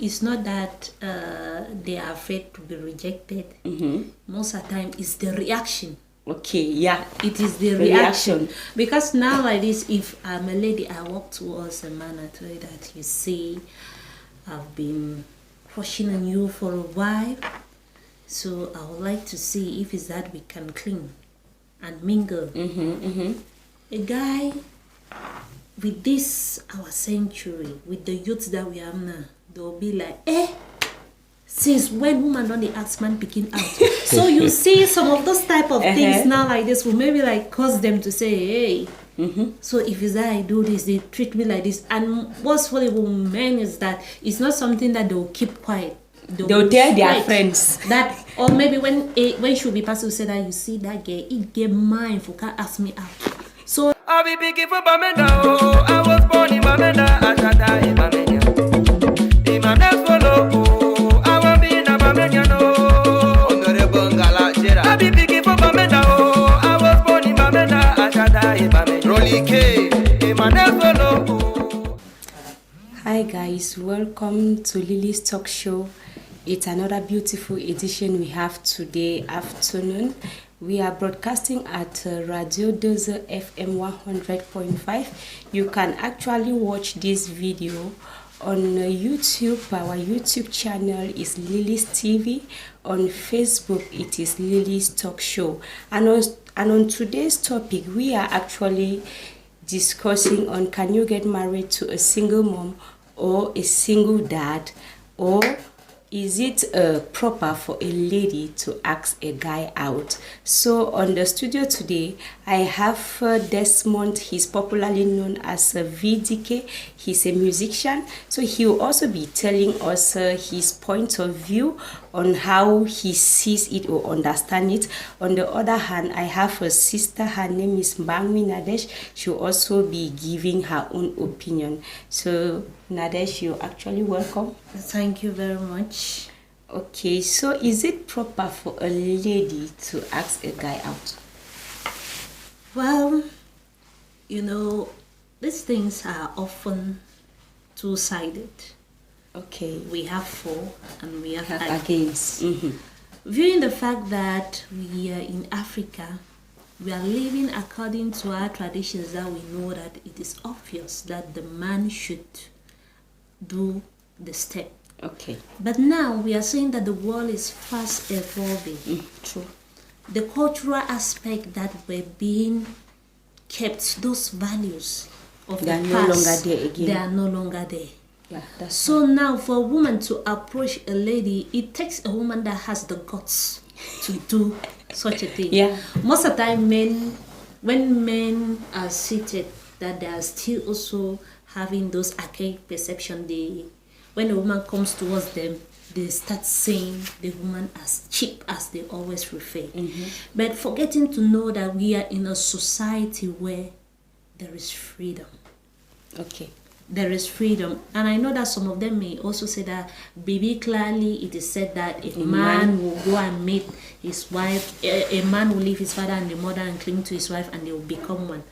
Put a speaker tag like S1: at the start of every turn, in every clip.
S1: it's not that they are afraid to be rejected. Most of the time, it's the reaction.
S2: Okay, yeah.
S1: It is the reaction. Because now like this, if I'm a lady, I walk towards a man, I tell you that, you see, I've been crushing on you for a while, so I would like to see if it's that we can cling and mingle. A guy with this our century, with the youths that we have now, they'll be like, since when woman don't they ask man picking out? So you see some of those type of things now like this will maybe like cause them to say, hey, so if it's that I do this, they treat me like this. And what's funny with men is that it's not something that they'll keep quiet.
S2: They'll tell their friends
S1: that, or maybe when she'll be passing, say that, you see that girl, it get mine for can't ask me out. So
S3: I'll be picking for Bamenda. I was born in Bamenda. I shall die in Bamenda. In my next follow. I won't be in a Bamenda. Honorable Galachera. I'll be picking for Bamenda. I was born in Bamenda. I shall die in Bamenda. Rolly K. In my next follow.
S2: Hi guys, welcome to Lily's Talk Show. It's another beautiful edition we have today afternoon. We are broadcasting at Radio Dozer FM 100.5. You can actually watch this video on YouTube. Our YouTube channel is Lily's TV. On Facebook, it is Lily's Talk Show. And on today's topic, we are actually discussing on, can you get married to a single mom or a single dad, or is it proper for a lady to ask a guy out? So on the studio today, I have Desmond. He's popularly known as VDK. He's a musician. So he will also be telling us his point of view on how he sees it or understand it. On the other hand, I have a sister. Her name is Mbangwi Nadesh. She'll also be giving her own opinion. So Nadesh, you're actually welcome.
S1: Thank you very much.
S2: Okay, so is it proper for a lady to ask a guy out?
S1: Well, you know, these things are often two-sided.
S2: Okay.
S1: We have for and we have
S2: against.
S1: Viewing the fact that we are in Africa, we are living according to our traditions, that we know that it is obvious that the man should do the step.
S2: Okay.
S1: But now we are saying that the world is fast evolving.
S2: True.
S1: The cultural aspect that were being kept, those values of
S2: They are
S1: the
S2: no
S1: past,
S2: longer there again.
S1: they are no longer there.
S2: Yeah, that's
S1: So now for a woman to approach a lady, it takes a woman that has the guts to do such a thing.
S2: Yeah.
S1: Most of the time, when men are seated, that they are still also having those archaic perception. When a woman comes towards them, they start saying the woman as cheap, as they always refer. But forgetting to know that we are in a society where there is freedom.
S2: okay.
S1: There is freedom. And I know that some of them may also say that, baby, clearly it is said that a man will go and meet his wife, a man will leave his father and the mother and cling to his wife, and they will become one.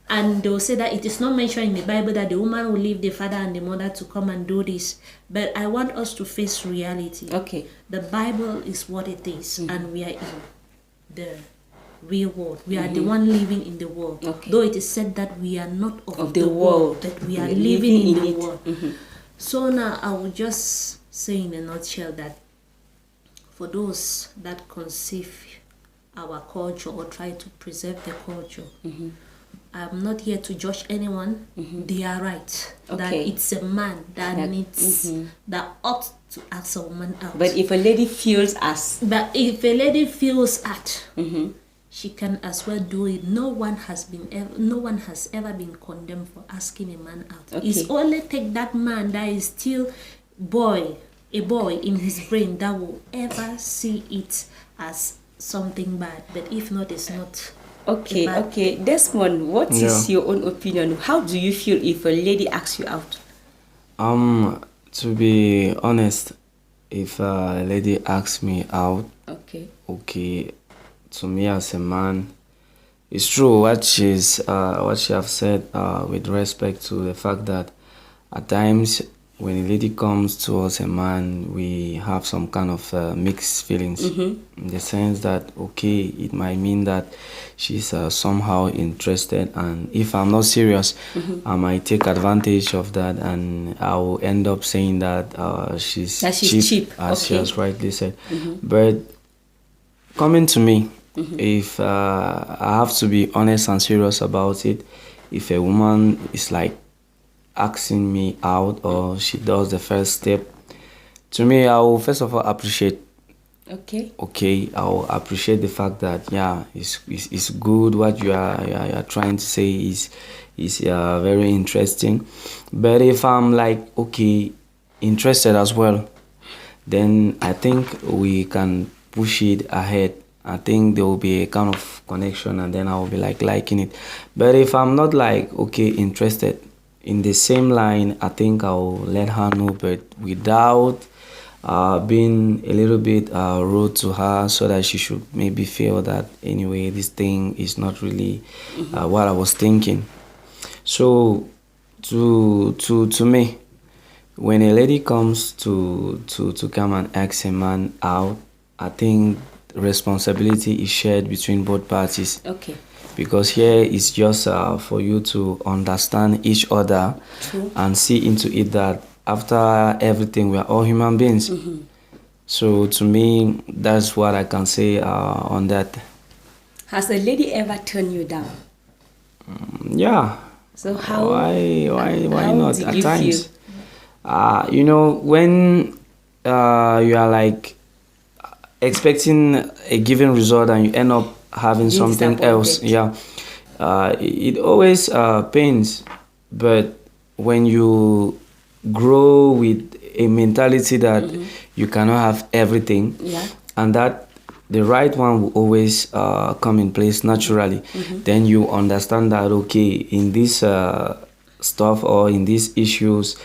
S1: And they will say that it is not mentioned in the Bible that the woman will leave the father and the mother to come and do this. But I want us to face reality.
S2: Okay.
S1: The Bible is what it is, and we are in the real world. We are the one living in the world.
S2: Okay.
S1: Though it is said that we are not of
S2: the world,
S1: but we are living in the
S2: it.
S1: world. So now I will just say in a nutshell that for those that conceive our culture or try to preserve the culture, I'm not here to judge anyone. They are right. That
S2: Okay.
S1: it's a man that needs, that ought to ask a woman out.
S2: But if a lady feels as...
S1: But if a lady feels at, she can as well do it. No one has ever been condemned for asking a man out.
S2: Okay.
S1: It's only take that man that is still a boy in his brain, that will ever see it as something bad. But if not, it's not.
S2: Okay, okay. Desmond, what is your own opinion? How do you feel if a lady asks you out?
S4: To be honest, if a lady asks me out, okay, to me as a man, it's true what she have said with respect to the fact that at times when a lady comes towards a man, we have some kind of mixed feelings, in the sense that, okay, it might mean that she's somehow interested, and if I'm not serious, I might take advantage of that, and I will end up saying that she's cheap, as she has rightly said. But coming to me, if I have to be honest and serious about it, if a woman is like asking me out, or she does the first step, to me, I will first of all appreciate. Okay, I will appreciate the fact that, yeah, it's good. What you are trying to say is very interesting. But if I'm like, okay, interested as well, then I think we can push it ahead. I think there will be a kind of connection, and then I will be like liking it. But if I'm not like, okay, interested in the same line, I think I'll let her know, but without being a little bit rude to her, so that she should maybe feel that, anyway, this thing is not really what I was thinking. So to me, when a lady comes to come and ask a man out, I think responsibility is shared between both parties.
S2: Okay.
S4: Because here it's just for you to understand each other.
S2: True.
S4: And see into it that after everything, we are all human beings. So to me, that's what I can say on that.
S2: Has a lady ever turned you down?
S4: Yeah.
S2: So how?
S4: Why
S2: how
S4: not?
S2: did
S4: At
S2: you
S4: times,
S2: feel?
S4: when you are like expecting a given result and you end up having something else, it always pains. But when you grow with a mentality that you cannot have everything, and that the right one will always come in place naturally, then you understand that, okay, in this stuff or in these issues,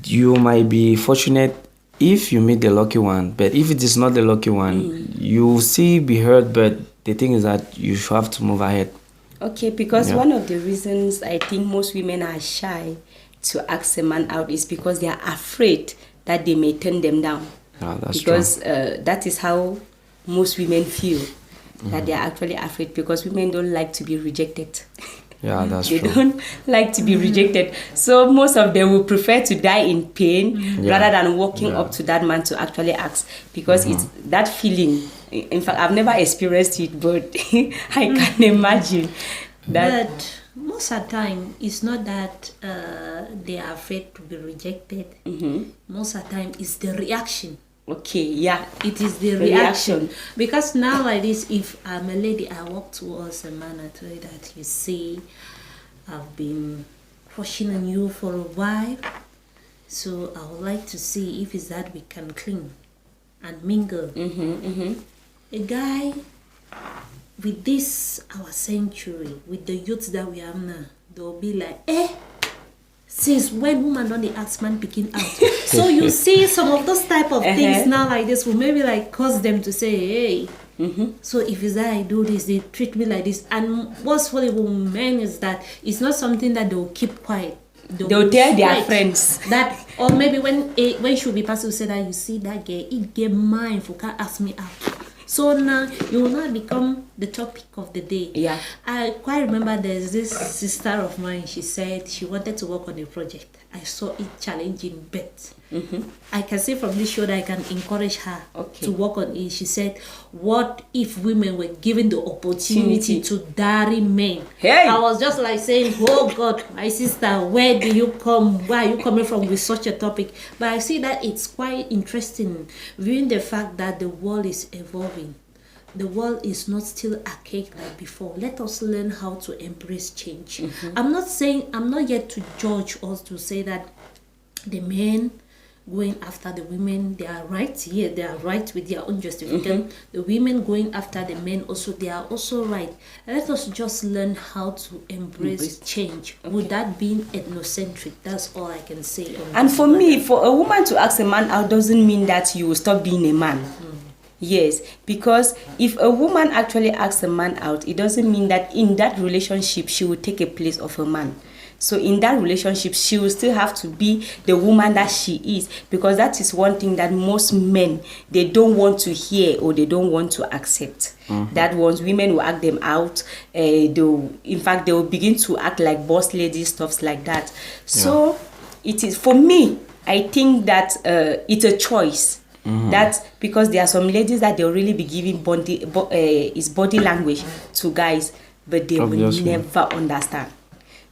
S4: you might be fortunate if you meet the lucky one. But if it is not the lucky one, you will still be hurt. But the thing is that you should have to move ahead.
S2: Okay, because one of the reasons I think most women are shy to ask a man out is because they are afraid that they may turn them down.
S4: That's
S2: because
S4: true.
S2: That is how most women feel, that they are actually afraid, because women don't like to be rejected.
S4: Yeah, that's
S2: they
S4: true.
S2: don't like to be rejected. So most of them will prefer to die in pain rather than walking up to that man to actually ask, because it's that feeling. In fact, I've never experienced it, but I can imagine that.
S1: But most of the time, it's not that they are afraid to be rejected. Most of the time, it's the reaction.
S2: Okay, yeah.
S1: It is the reaction. Because now like this, if I'm a lady, I walk towards a man, I tell you that, you see, I've been crushing on you for a while, so I would like to see if it's that we can cling and mingle. A guy with this our century, with the youths that we have now, they'll be like, since when woman don't they ask man picking out? So you see some of those type of things now like this will maybe like cause them to say, hey, so if it's that I do this, they treat me like this. And what's funny with men is that it's not something that they'll keep quiet.
S2: They'll tell their friends
S1: that, or maybe when she'll be passing, say that, you see that girl, it get mine for can't ask me out. So now you will not become the topic of the day.
S2: Yeah.
S1: I quite remember there's this sister of mine, she said she wanted to work on a project. I saw it challenging, but I can say from this show that I can encourage her to work on it. She said, what if women were given the opportunity to marry men?
S2: Hey.
S1: I was just like saying, oh God, my sister, where do you come? Where are you coming from with such a topic? But I see that it's quite interesting, viewing the fact that the world is evolving. The world is not still archaic like before. Let us learn how to embrace change. I'm not yet to judge or to say that the men going after the women, they are right. Yeah, they are right with their own justification. The women going after the men also, they are also right. Let us just learn how to embrace change without being ethnocentric. That's all I can say.
S2: And for me, for a woman to ask a man out doesn't mean that you will stop being a man. Yes, because if a woman actually asks a man out, it doesn't mean that in that relationship she will take a place of a man. So in that relationship, she will still have to be the woman that she is, because that is one thing that most men, they don't want to hear or they don't want to accept. That once women will act them out, they will begin to act like boss ladies, stuffs like that. So it is, for me, I think that it's a choice. That because there are some ladies that they'll really be giving body language to guys, but they will never understand.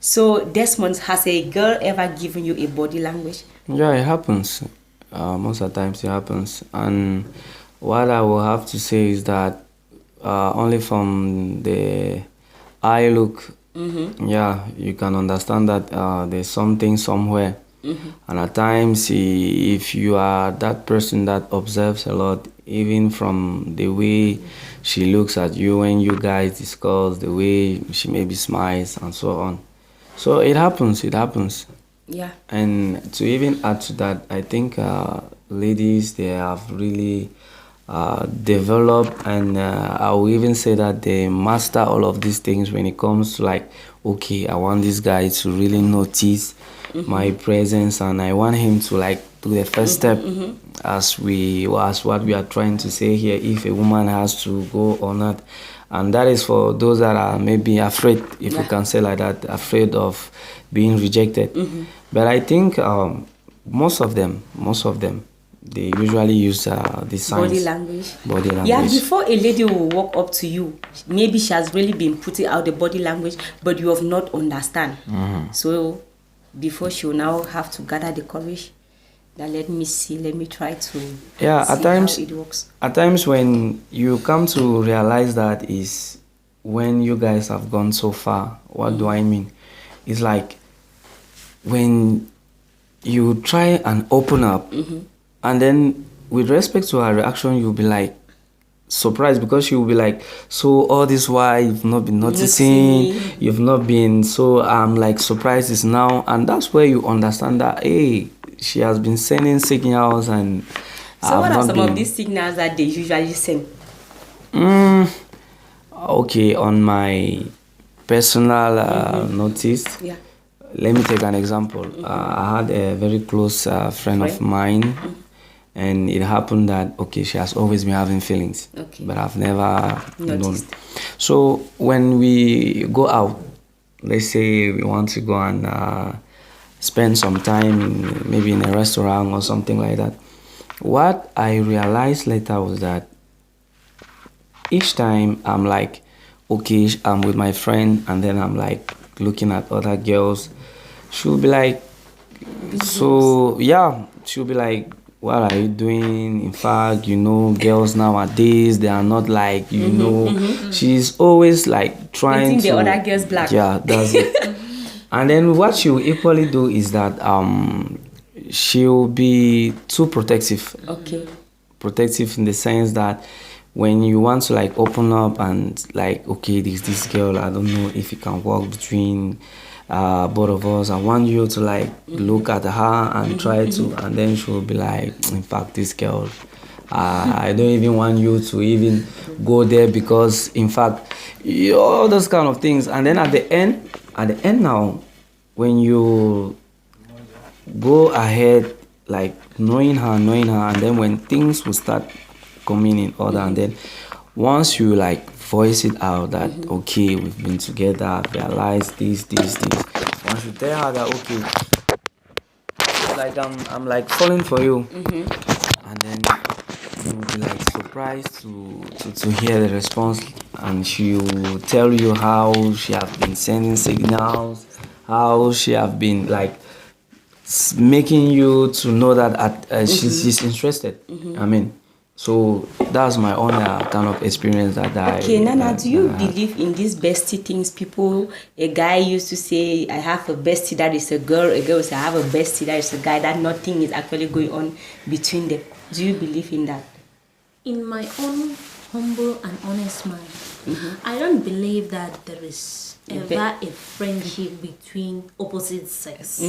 S2: So Desmond, has a girl ever given you a body language?
S4: Yeah, it happens. Most of the times it happens. And what I will have to say is that only from the eye look, yeah, you can understand that there's something somewhere. And at times, if you are that person that observes a lot, even from the way she looks at you when you guys discuss, the way she maybe smiles and so on. So it happens.
S2: Yeah.
S4: And to even add to that, I think ladies, they have really developed, and I will even say that they master all of these things when it comes to like, okay, I want this guy to really notice my presence, and I want him to like do the first step as what we are trying to say here, if a woman has to go or not. And that is for those that are maybe afraid, if you can say like that, afraid of being rejected. But I think most of them, they usually use the signs.
S2: Body language.
S4: Body language.
S2: Yeah, before a lady will walk up to you, maybe she has really been putting out the body language, but you have not understand. So before she will now have to gather the courage, that let me try to see
S4: at times,
S2: how it works.
S4: At times when you come to realize that is when you guys have gone so far. What do I mean? It's like when you try and open up, and then with respect to her reaction, you'll be like surprised, because she will be like, so all this while you've not been noticing, you've not been, so I'm like surprised is now. And that's where you understand that, hey, she has been sending signals. And
S2: so what are some of these signals that they usually send?
S4: Okay, on my personal notice, let me take an example. I had a very close friend of mine, and it happened that, okay, she has always been having feelings, but I've never known. So when we go out, let's say we want to go and spend some time maybe in a restaurant or something like that, what I realized later was that each time I'm like, okay, I'm with my friend, and then I'm like looking at other girls, she'll be like, so yeah, she'll be like, what are you doing? In fact, girls nowadays, they are not like, she's always like trying
S2: to... the other girls black.
S4: Yeah, that's it. And then what she'll equally do is that she'll be too protective.
S2: Okay.
S4: Protective in the sense that when you want to like open up and like, okay, this girl, I don't know if it can work between both of us. I want you to like look at her and try to, and then she'll be like, in fact, this girl, I don't even want you to even go there, because in fact, all those kind of things. And then at the end now, when you go ahead like knowing her, and then when things will start coming in order, and then once you like voice it out that okay, we've been together, I've realized this. Once you tell her that, okay, like I'm like falling for you, and then you'll be like surprised to hear the response, and she'll tell you how she have been sending signals, how she have been like making you to know that she's interested. I mean, so that's my own kind of experience that I...
S2: Okay, Nana, do you believe in these bestie things? A guy used to say, I have a bestie that is a girl will say, I have a bestie that is a guy, that nothing is actually going on between them. Do you believe in that?
S1: In my own humble and honest mind, I don't believe that there is ever a friendship between opposite sex.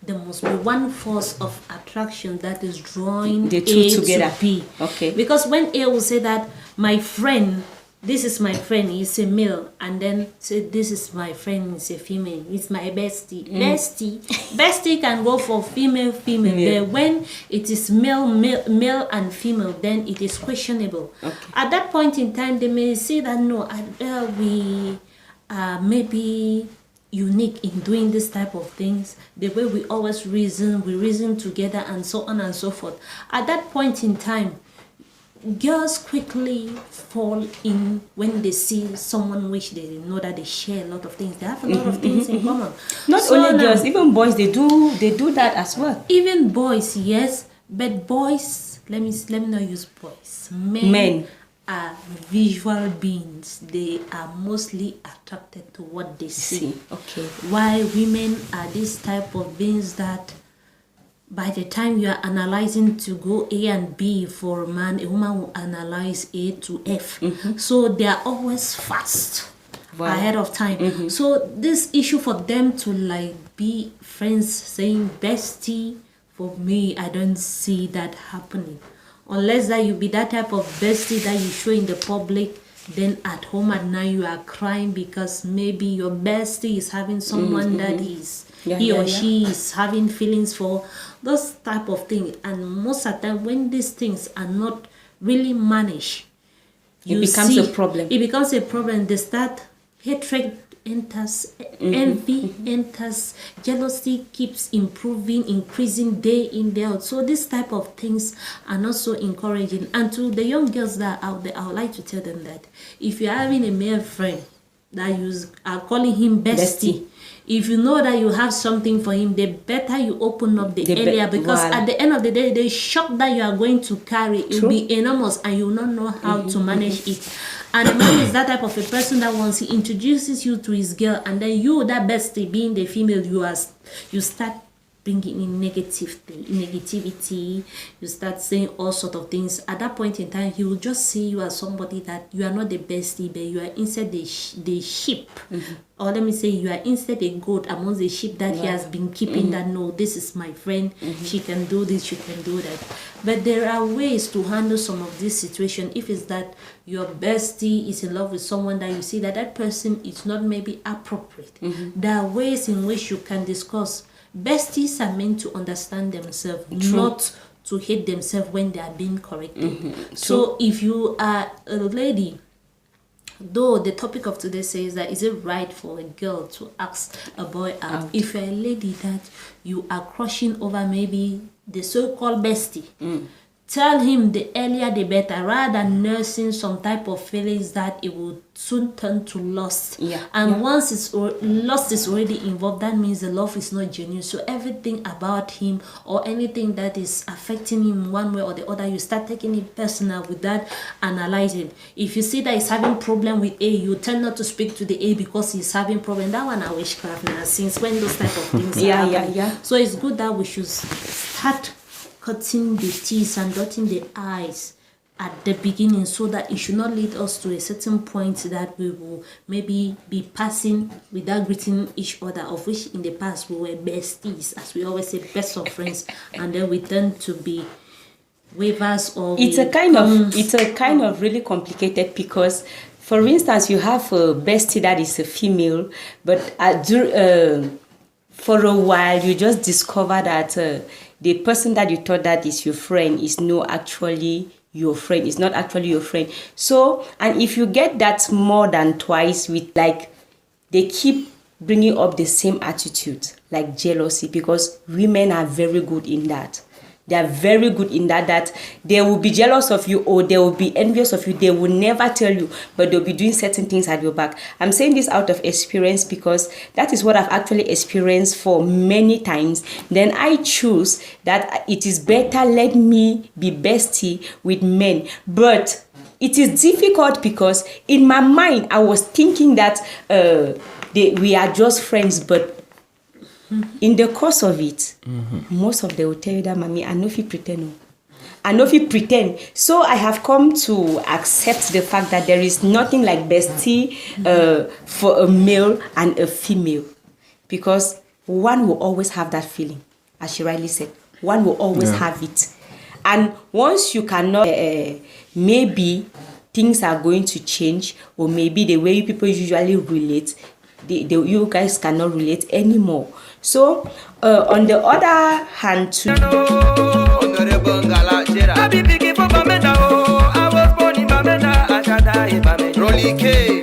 S1: There must be one force of attraction that is drawing
S2: the two
S1: A
S2: together
S1: to B.
S2: Okay.
S1: Because when A will say that my friend this is my friend, he's a male, and then say this is my friend, he's a female, it's my bestie. Bestie can go for female,
S2: Yeah.
S1: but when it is male and female, then it is questionable. At that point in time, they may say that no, we are maybe unique in doing this type of things, the way we always we reason together, and so on and so forth. At that point in time, girls quickly fall in when they see someone which they know that they share a lot of things. They have a lot of things in common.
S2: Not
S1: So
S2: only
S1: now,
S2: girls, even boys, they do that as well.
S1: even boys, yes, but boys, let me not use boys. Men are visual beings. They are mostly attracted to what they see.
S2: Okay.
S1: While women are this type of beings that by the time you are analyzing to go A and B for a man, a woman will analyze A to F. So they are always fast ahead of time. So this issue for them to like be friends, saying bestie, for me, I don't see that happening. Unless that you be that type of bestie that you show in the public, then at home at night you are crying because maybe your bestie is having someone that is he or she is having feelings for, those type of things. And most of the time when these things are not really managed,
S2: It becomes a problem.
S1: It becomes a problem. They start, hatred enters, envy enters, jealousy keeps increasing day in, day out. So this type of things are not so encouraging. And to the young girls that are out there, I would like to tell them that if you're having a male friend that you are calling him bestie, if you know that you have something for him, the better you open up the area, because at the end of the day, the shock that you are going to carry will be enormous, and you will not know how to manage it. And the man is that type of a person that once he introduces you to his girl, and then you, that bestie, being the female, you start bringing in negativity, you start saying all sort of things. At that point in time, he will just see you as somebody that you are not the bestie, but you are instead the sheep. Or let me say, you are instead a goat amongst the sheep that he has been keeping, that no, this is my friend, she can do this, she can do that. But there are ways to handle some of this situation. If it's that your bestie is in love with someone that you see that that person is not maybe appropriate, there are ways in which you can discuss. Besties are meant to understand themselves, not to hate themselves when they are being corrected. So if you are a lady, though the topic of today says that is it right for a girl to ask a boy out, if you're a lady that you are crushing over maybe the so-called bestie, tell him the earlier the better, rather than nursing some type of feelings that it will soon turn to lust. Once lust is already involved, that means the love is not genuine. So everything about him or anything that is affecting him one way or the other, you start taking it personal with that, analyzing. If you see that he's having problem with A, you tend not to speak to the A because he's having problem. That one I witchcraft now, since when those type of things are happening. So it's good that we should start cutting the T's and dotting the I's at the beginning, so that it should not lead us to a certain point that we will maybe be passing without greeting each other, of which in the past we were besties, as we always say, best of friends, and then we tend to be waivers or
S2: it's a kind of really complicated, because for instance, you have a bestie that is a female, but for a while you just discover that the person that you thought that is your friend is not actually your friend. It's not actually your friend. So, and if you get that more than twice, with like they keep bringing up the same attitude, like jealousy, because women are very good in that. They are very good in that they will be jealous of you, or they will be envious of you. They will never tell you, but they'll be doing certain things at your back. I'm saying this out of experience, because that is what I've actually experienced for many times. Then I choose that it is better let me be bestie with men. But it is difficult, because in my mind I was thinking that we are just friends, but in the course of it, most of them will tell you that, mommy, I know if you pretend. I know if you pretend. So I have come to accept the fact that there is nothing like bestie for a male and a female, because one will always have that feeling, as she rightly said. One will always have it. And once you cannot maybe things are going to change, or maybe the way people usually relate, you guys cannot relate anymore. So on the other hand too,
S3: Honorable Ngala Jera. I be picking for Bamenda. I was born in Bamenda. Ashada Bamenda. Rolly K.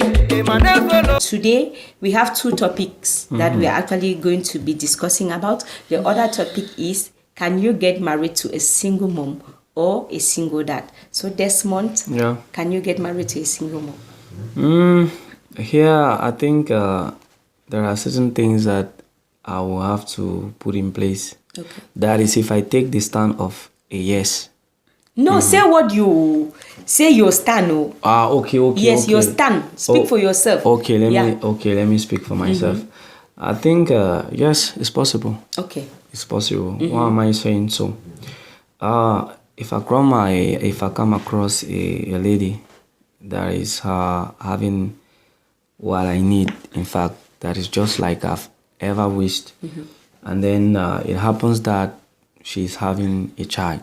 S2: Today we have two topics that we are actually going to be discussing about. The other topic is, can you get married to a single mom or a single dad? So Desmond, can you get married to a single mom?
S4: Here, I think there are certain things that I will have to put in place.
S2: Okay.
S4: That is, if I take the stand of a yes.
S2: No, say what you say your stand. Oh.
S4: Okay.
S2: Yes,
S4: okay.
S2: your stand. Speak for yourself.
S4: Okay, let me speak for myself. I think yes, it's possible.
S2: Okay.
S4: It's possible. Why am I saying so? If I come across a lady that is having what I need, in fact, that is just like I've ever wished, and then it happens that she's having a child.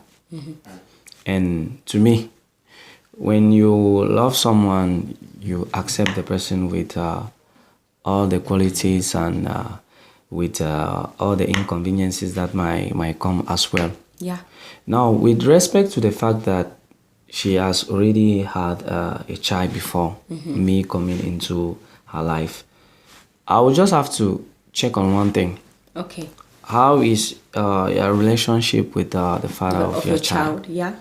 S4: And to me, when you love someone, you accept the person with all the qualities and with all the inconveniences that might come as well.
S2: Yeah.
S4: Now, with respect to the fact that she has already had a child before me coming into her life, I will just have to check on one thing.
S2: Okay.
S4: How is your relationship with the father of your child?
S2: Yeah.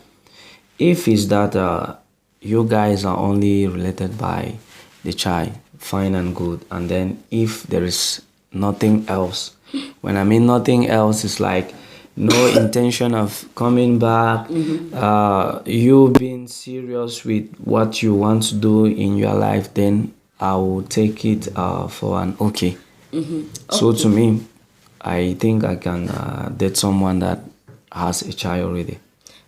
S4: If it's that you guys are only related by the child, fine and good. And then if there is nothing else, when I mean nothing else, it's like no intention of coming back, you being serious with what you want to do in your life, then I will take it for an okay. So to me, I think I can date someone that has a child already.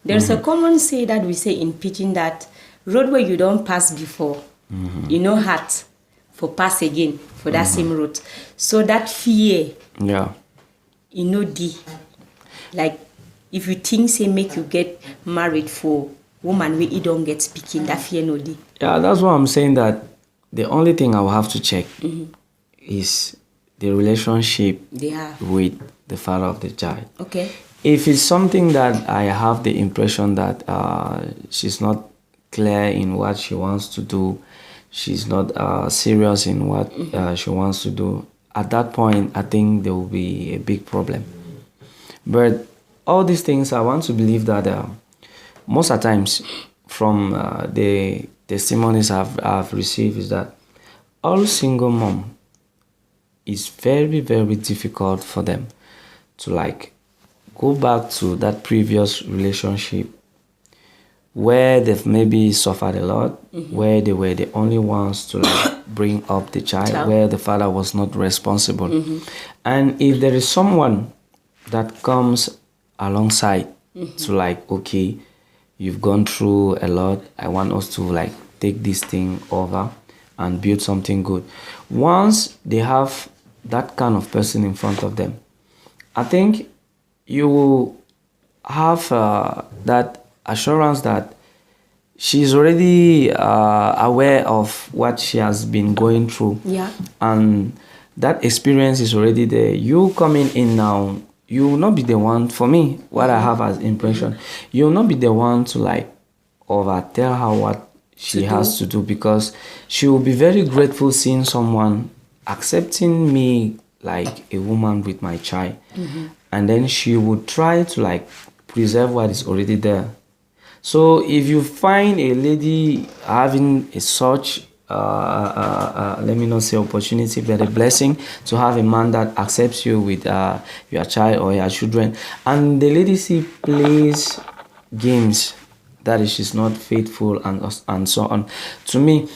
S2: There's a common say that we say in Pidgin that road where you don't pass before, you know heart for pass again for that same road. So that fear, you know like if you think say make you get married for woman where you don't get speaking, that fear no di.
S4: Yeah, that's why I'm saying that the only thing I will have to check is the relationship with the father of the child.
S2: Okay.
S4: If it's something that I have the impression that she's not clear in what she wants to do, she's not serious in what she wants to do, at that point, I think there will be a big problem. But all these things, I want to believe that most of the times from the testimonies I've received is that all single mom is very, very difficult for them to like go back to that previous relationship where they've maybe suffered a lot, where they were the only ones to like bring up the child, where the father was not responsible. And if there is someone that comes alongside to like, okay, you've gone through a lot, I want us to like take this thing over and build something good. Once they have that kind of person in front of them, I think you will have that assurance that she's already aware of what she has been going through.
S2: Yeah.
S4: And that experience is already there. You coming in now, you will not be the one, for me, what I have as impression, you will not be the one to like tell her what she has to do, because she will be very grateful seeing someone accepting me like a woman with my child. And then she would try to like preserve what is already there. So if you find a lady having a such, let me not say opportunity, but a blessing to have a man that accepts you with your child or your children, and the lady plays games, that is, she's not faithful and so on, to me,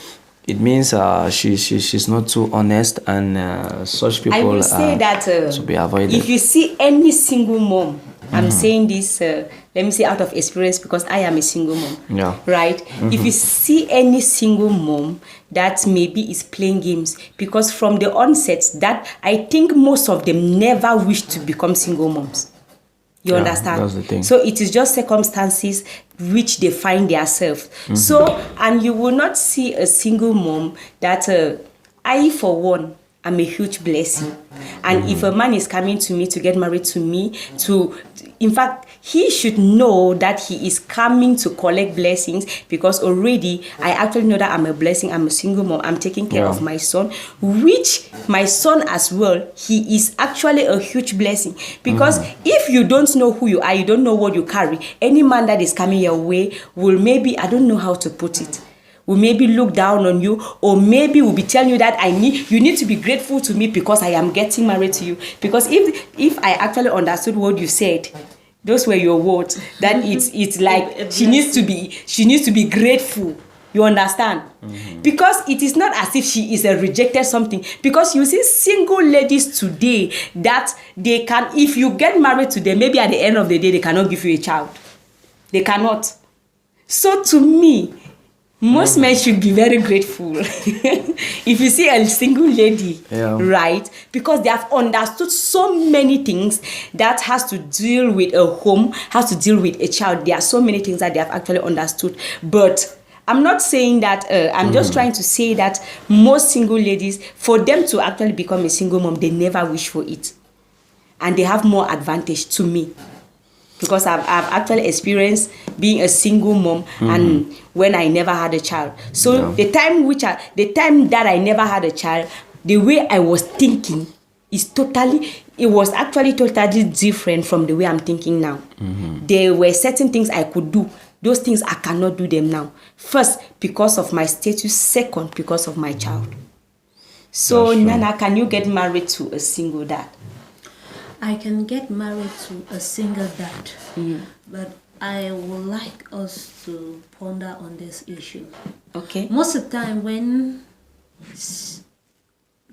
S4: it means she's not too honest, and such people
S2: I will say that
S4: to be avoided.
S2: If you see any single mom, I'm saying this, let me say out of experience, because I am a single mom.
S4: Yeah.
S2: Right? If you see any single mom that maybe is playing games, because from the onset, that I think most of them never wish to become single moms. You
S4: Yeah,
S2: understand?
S4: that's the thing.
S2: So it is just circumstances which they find themselves. So, and you will not see a single mom that I, for one, am a huge blessing. And if a man is coming to me to get married to me, in fact, he should know that he is coming to collect blessings, because already I actually know that I'm a blessing. I'm a single mom. I'm taking care of my son, which my son as well, he is actually a huge blessing. Because if you don't know who you are, you don't know what you carry, any man that is coming your way will maybe, I don't know how to put it, will maybe look down on you, or maybe will be telling you that you need to be grateful to me because I am getting married to you. Because if I actually understood what you said, those were your words, that it's like she needs to be grateful. You understand? Because it is not as if she is a rejected something. Because you see single ladies today that they can, if you get married to them, maybe at the end of the day they cannot give you a child. They cannot. So to me, most men should be very grateful if you see a single lady, right? Because they have understood so many things that has to deal with a home, has to deal with a child. There are so many things that they have actually understood. But I'm not saying that, I'm just trying to say that most single ladies, for them to actually become a single mom, they never wish for it. And they have more advantage to me. Because I've actually experienced being a single mom and when I never had a child. So the time that I never had a child, the way I was thinking was actually totally different from the way I'm thinking now. There were certain things I could do. Those things I cannot do them now. First, because of my status. Second, because of my child. So Nana, can you get married to a single dad?
S1: I can get married to a single dad, but I would like us to ponder on this issue.
S2: Okay.
S1: Most of the time when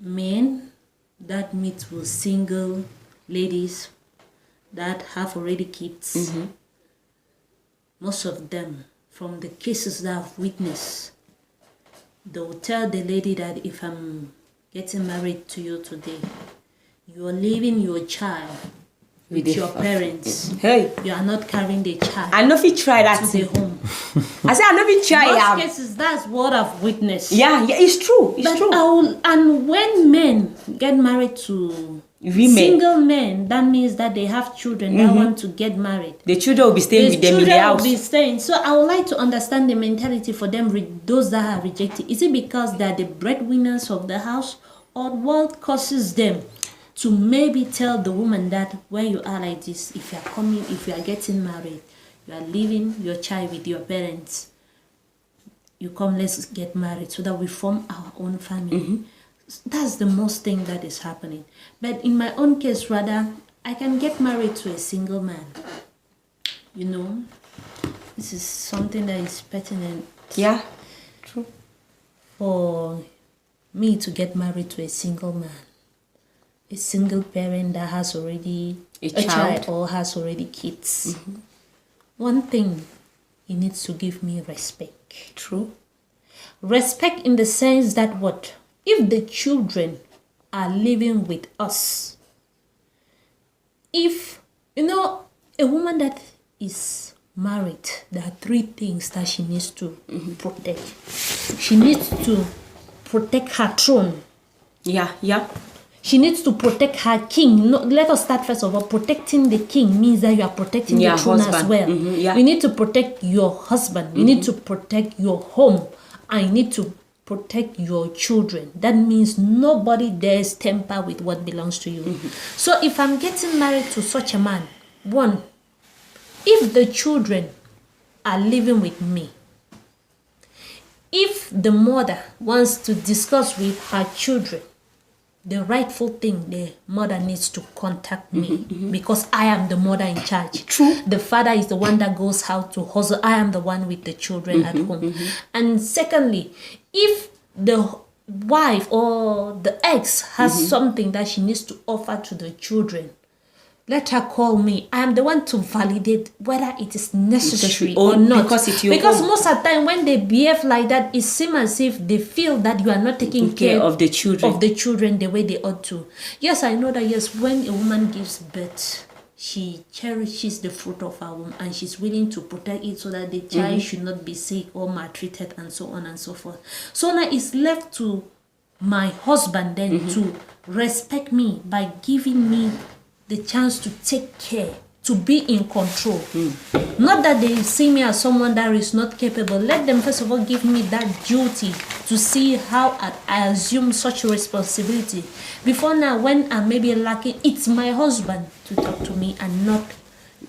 S1: men that meet with single ladies that have already kids, most of them, from the cases that I've witnessed, they will tell the lady that if I'm getting married to you today, you are leaving your child with your parents.
S2: Hey.
S1: You are not carrying the child.
S2: I know if you try that
S1: to the home.
S2: I said I know if you try
S1: In most cases, that's what I've witnessed.
S2: Yeah, it's true. It's true.
S1: And when men get married to single men, that means that they have children that want to get married.
S2: The children will be staying with them in the house.
S1: Will be staying. So I would like to understand the mentality for them, those that are rejected. Is it because they're the breadwinners of the house, or what causes them to maybe tell the woman that when you are like this, if you are getting married, you are leaving your child with your parents, you come, let's get married so that we form our own family. That's the most thing that is happening. But in my own case, rather, I can get married to a single man. You know, this is something that is pertinent.
S2: Yeah, true.
S1: For me to get married to a single man, a single parent that has already a child or has already kids. One thing, he needs to give me respect.
S2: True.
S1: Respect in the sense that what? If the children are living with us, if, a woman that is married, there are 3 things that she needs to protect. She needs to protect her throne.
S2: Yeah.
S1: She needs to protect her king. No, let us start first of all. Protecting the king means that you are protecting the throne as well. You need to protect your husband. You need to protect your home. And you need to protect your children. That means nobody dares tamper with what belongs to you. So if I'm getting married to such a man, one, if the children are living with me, if the mother wants to discuss with her children, the rightful thing, the mother needs to contact me because I am the mother in charge.
S2: True.
S1: The father is the one that goes out to hustle. I am the one with the children at home. And secondly, if the wife or the ex has something that she needs to offer to the children, let her call me. I am the one to validate whether it is necessary or not. Because most of the time when they behave like that, it seems as if they feel that you are not taking care
S2: of the children
S1: the way they ought to. Yes, I know that, yes, when a woman gives birth, she cherishes the fruit of her womb and she's willing to protect it so that the child should not be sick or maltreated and so on and so forth. So now it's left to my husband then to respect me by giving me the chance to take care, to be in control. Not that they see me as someone that is not capable. Let them first of all give me that duty to see how I assume such a responsibility. Before now, when I may be lacking, it's my husband to talk to me and not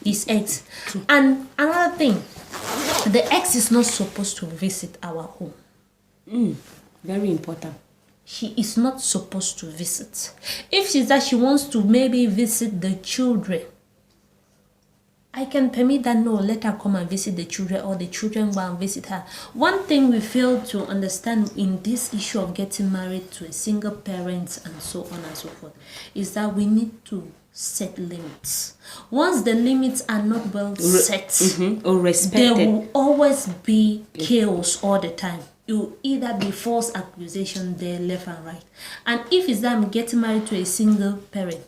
S1: his ex. And another thing, the ex is not supposed to visit our home.
S2: Very important.
S1: She is not supposed to visit. If she's that she wants to maybe visit the children, I can permit that, no, let her come and visit the children, or the children go and visit her. One thing we fail to understand in this issue of getting married to a single parent and so on and so forth is that we need to set limits. Once the limits are not well set,
S2: or respected,
S1: there will always be chaos all the time. It will either be false accusation there, left and right. And if it's that I'm getting married to a single parent,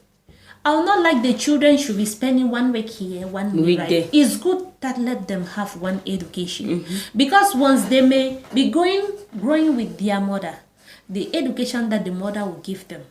S1: I will not like the children should be spending 1 week here, 1 week there. It's good that let them have one education. Because once they may be growing with their mother, the education that the mother will give them.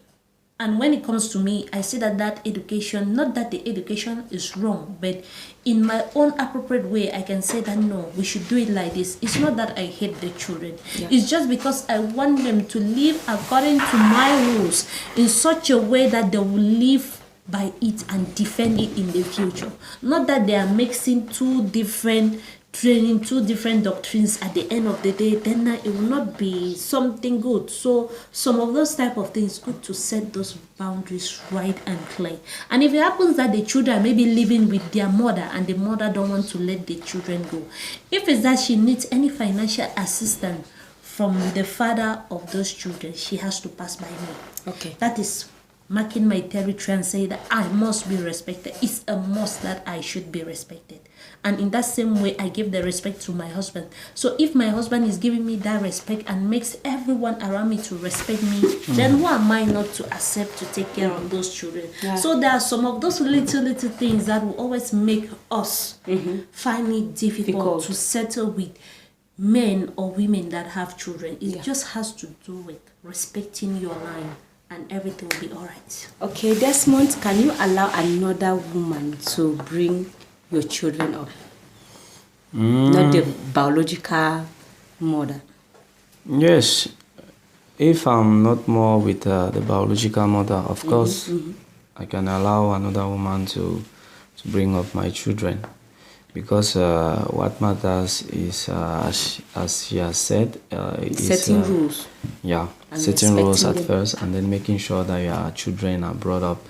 S1: And when it comes to me, I see that education, not that the education is wrong, but in my own appropriate way, I can say that no, we should do it like this. It's not that I hate the children. It's just because I want them to live according to my rules in such a way that they will live by it and defend it in the future. Not that they are mixing two different training, two different doctrines at the end of the day, then it will not be something good. So some of those type of things, good to set those boundaries right and clear. And if it happens that the children may be living with their mother and the mother don't want to let the children go, if it's that she needs any financial assistance from the father of those children, she has to pass by me.
S2: Okay.
S1: That is marking my territory and say that I must be respected. It's a must that I should be respected. And in that same way, I give the respect to my husband. So if my husband is giving me that respect and makes everyone around me to respect me, then who am I not to accept to take care of those children? So there are some of those little things that will always make us find it difficult to settle with men or women that have children. It just has to do with respecting your line, and everything will be all right.
S2: Okay, Desmond, can you allow another woman to bring your children up? Not the biological mother.
S4: Yes. If I'm not more with the biological mother, of course, I can allow another woman to bring up my children. Because what matters is, as she has said,
S2: setting rules.
S4: Yeah,
S2: And
S4: setting rules at
S2: them.
S4: first, and then making sure that your children are brought up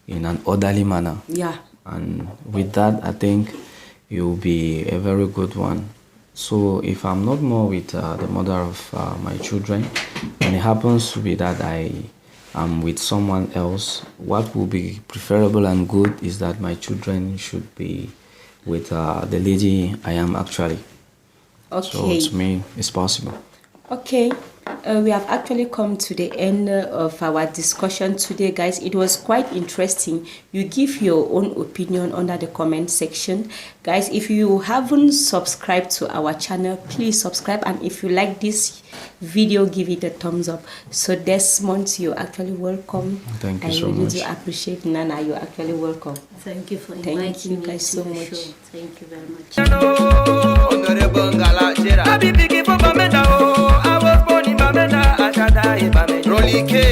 S4: in an orderly manner.
S2: Yeah.
S4: And with that, I think you'll be a very good one. So if I'm not more with the mother of my children, and it happens to be that I am with someone else, what will be preferable and good is that my children should be with the lady I am actually.
S2: Okay.
S4: So to me, it's possible.
S2: Okay, we have actually come to the end of our discussion today, guys. It was quite interesting. You give your own opinion under the comment section. Guys, if you haven't subscribed to our channel, please subscribe. And if you like this video, give it a thumbs up. So Desmond, you're actually welcome.
S4: Thank you so
S2: I really
S4: much.
S2: do appreciate Nana. You're actually welcome.
S1: Thank you for
S2: Thank
S1: inviting
S2: you
S1: me
S2: guys
S1: to
S2: so
S1: the
S2: much.
S1: show. Thank you very much.
S3: Honorable Ngala Jera. I be picking for Bamenda. I was born in Bamenda. Ashada in Bamenda. Rolly K.